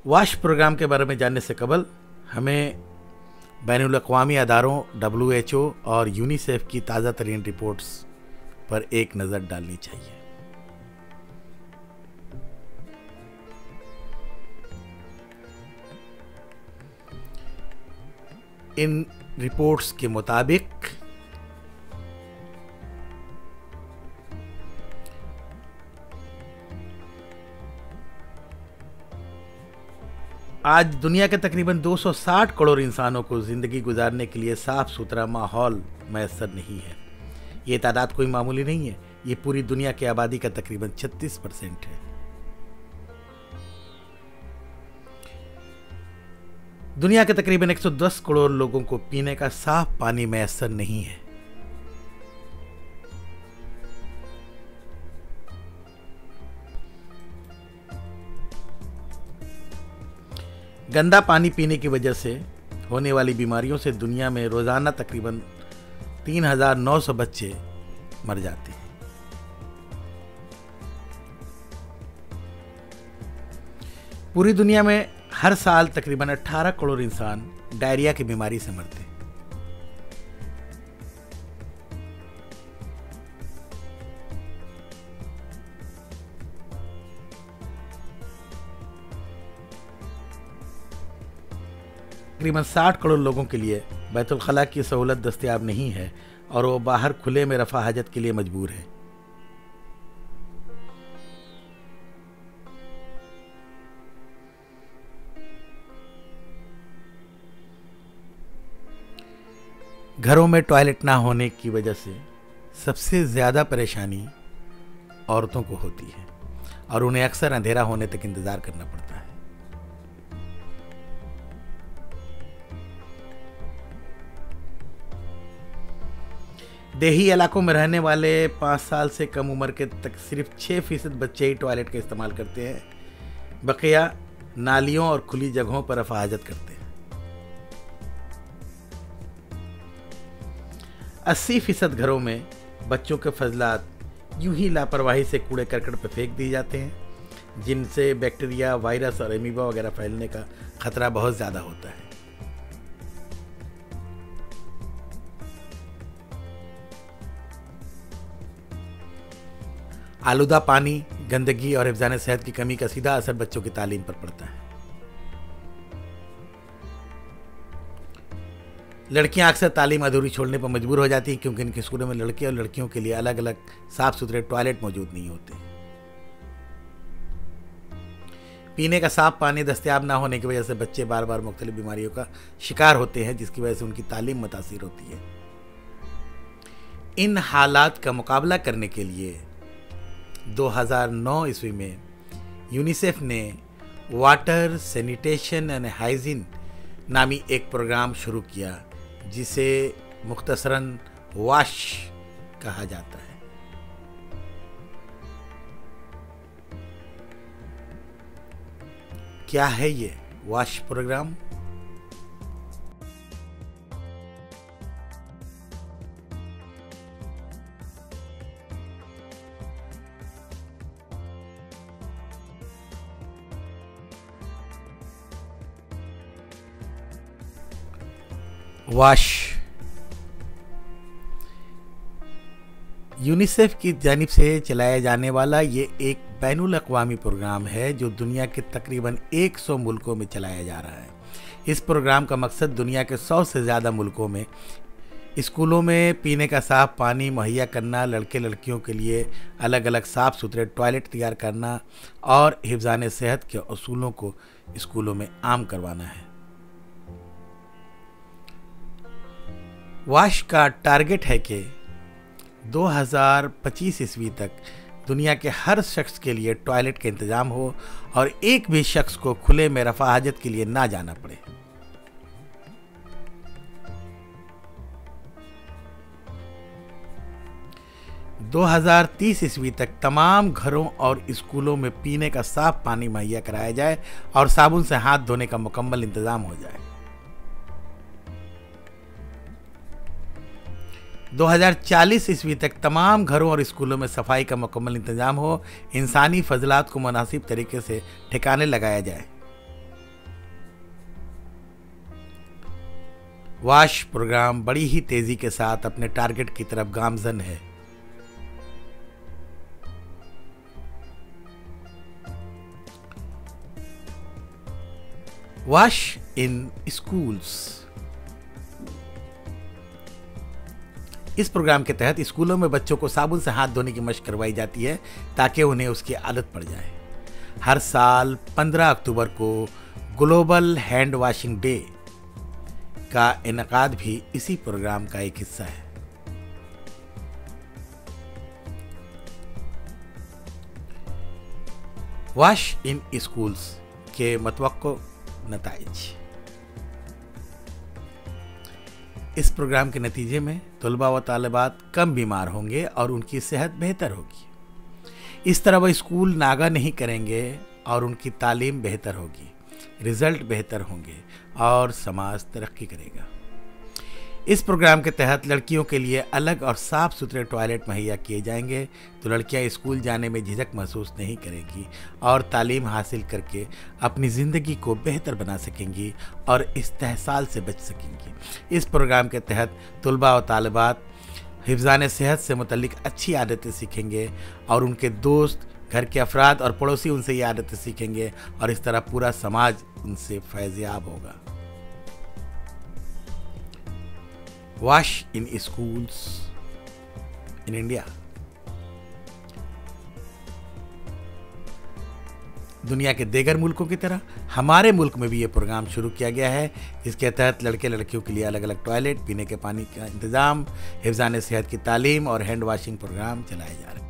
Wash programme के बारे में जानने से कबल हमें बैनुल-अक़वामी अदारों WHO और यूनिसेफ की ताज़ा तरीन रिपोर्ट्स पर एक नज़र डालनी चाहिए। इन रिपोर्ट्स के मुताबिक आज दुनिया के तकरीबन 260 करोड़ इंसानों को ज़िंदगी गुजारने के लिए साफ सुथरा माहौल मैसर नहीं है। ये तादाद कोई मामूली नहीं है। ये पूरी दुनिया की आबादी का तकरीबन 36% है। दुनिया के तकरीबन 110 करोड़ लोगों को पीने का साफ पानी मैसर नहीं है। गंदा पानी पीने की वजह से होने वाली बीमारियों से दुनिया में रोजाना तकरीबन 3,900 बच्चे मर जाते हैं। पूरी दुनिया में हर साल तकरीबन 18 करोड़ इंसान डायरिया की बीमारी से मरते हैं। तकरीबन 60 करोड़ लोगों के लिए बैतुल खला की सहूलत दस्तयाब नहीं है और वो बाहर खुले में रफा हाजत के लिए मजबूर है। घरों में टॉयलेट ना होने की वजह से सबसे ज़्यादा परेशानी औरतों को होती है और उन्हें अक्सर अंधेरा होने तक इंतज़ार करना पड़ता है। देही इलाकों में रहने वाले 5 साल से कम उम्र के तक सिर्फ 6% बच्चे ही टॉयलेट का इस्तेमाल करते हैं। बकिया नालियों और खुली जगहों पर रफाहजत करते हैं। 80% घरों में बच्चों के फजलात यूं ही लापरवाही से कूड़े करकट पर फेंक दिए जाते हैं, जिनसे बैक्टीरिया, वायरस और एमीबा वगैरह फैलने का खतरा बहुत ज़्यादा होता है। आलूदा पानी, गंदगी और हिफ्ज़ान सेहत की कमी का सीधा असर बच्चों की तालीम पर पड़ता है। लड़कियां अक्सर तालीम अधूरी छोड़ने पर मजबूर हो जाती हैं क्योंकि इनके स्कूलों में लड़के और लड़कियों के लिए अलग अलग साफ सुथरे टॉयलेट मौजूद नहीं होते। पीने का साफ पानी दस्तयाब ना होने की वजह से बच्चे बार बार मुख्तलिफ बीमारियों का शिकार होते हैं, जिसकी वजह से उनकी तालीम मुतासिर होती है। इन हालात का मुकाबला करने के लिए 2009 ईस्वी में यूनिसेफ ने वाटर सैनिटेशन एंड हाइजीन नामी एक प्रोग्राम शुरू किया, जिसे मुख्तसरन वाश कहा जाता है। क्या है ये वाश प्रोग्राम? वाश यूनिसेफ की जानिब से चलाया जाने वाला ये एक बैनुल-अक़वामी प्रोग्राम है जो दुनिया के तकरीबन 100 मुल्कों में चलाया जा रहा है। इस प्रोग्राम का मकसद दुनिया के 100 से ज़्यादा मुल्कों में स्कूलों में पीने का साफ पानी मुहैया करना, लड़के लड़कियों के लिए अलग अलग साफ़ सुथरे टॉयलेट तैयार करना और हिफ्ज़ान सेहत के असूलों को स्कूलों में आम करवाना है। वाश का टारगेट है कि 2025 ईस्वी तक दुनिया के हर शख्स के लिए टॉयलेट का इंतज़ाम हो और एक भी शख्स को खुले में रफा हाजत के लिए ना जाना पड़े। – 2030 ईस्वी तक तमाम घरों और स्कूलों में पीने का साफ पानी मुहैया कराया जाए और साबुन से हाथ धोने का मुकम्मल इंतज़ाम हो जाए। 2040 ईस्वी तक तमाम घरों और स्कूलों में सफाई का मुकम्मल इंतजाम हो, इंसानी फजलात को मुनासिब तरीके से ठिकाने लगाया जाए। वॉश प्रोग्राम बड़ी ही तेजी के साथ अपने टारगेट की तरफ गामजन है। Wash in schools. इस प्रोग्राम के तहत स्कूलों में बच्चों को साबुन से हाथ धोने की मशक करवाई जाती है ताकि उन्हें उसकी आदत पड़ जाए। हर साल 15 अक्टूबर को ग्लोबल हैंड वॉशिंग डे का इनकाद भी इसी प्रोग्राम का एक हिस्सा है। वॉश इन स्कूल्स के मतवक्को नताइज। इस प्रोग्राम के नतीजे में तलबा व तालिबात कम बीमार होंगे और उनकी सेहत बेहतर होगी। इस तरह वह स्कूल नागा नहीं करेंगे और उनकी तालीम बेहतर होगी, रिजल्ट बेहतर होंगे और समाज तरक्की करेगा। इस प्रोग्राम के तहत लड़कियों के लिए अलग और साफ सुथरे टॉयलेट मुहैया किए जाएंगे, तो लड़कियां स्कूल जाने में झिझक महसूस नहीं करेंगी और तालीम हासिल करके अपनी ज़िंदगी को बेहतर बना सकेंगी और इस्तेहसाल से बच सकेंगी। इस प्रोग्राम के तहत तलबा और तालिबात हिफ्ज़ान सेहत से मुतल्लिक अच्छी आदतें सीखेंगे और उनके दोस्त, घर के अफराद और पड़ोसी उनसे ये आदतें सीखेंगे और इस तरह पूरा समाज उनसे फैज़याब होगा। Wash in schools in India. दुनिया के दीगर मुल्कों की तरह हमारे मुल्क में भी ये प्रोग्राम शुरू किया गया है, जिसके तहत लड़के लड़कियों के लिए अलग अलग टॉयलेट, पीने के पानी का इंतज़ाम, हिफ्ज़ान सेहत की तालीम और हैंड वॉशिंग प्रोग्राम चलाए जा रहे हैं।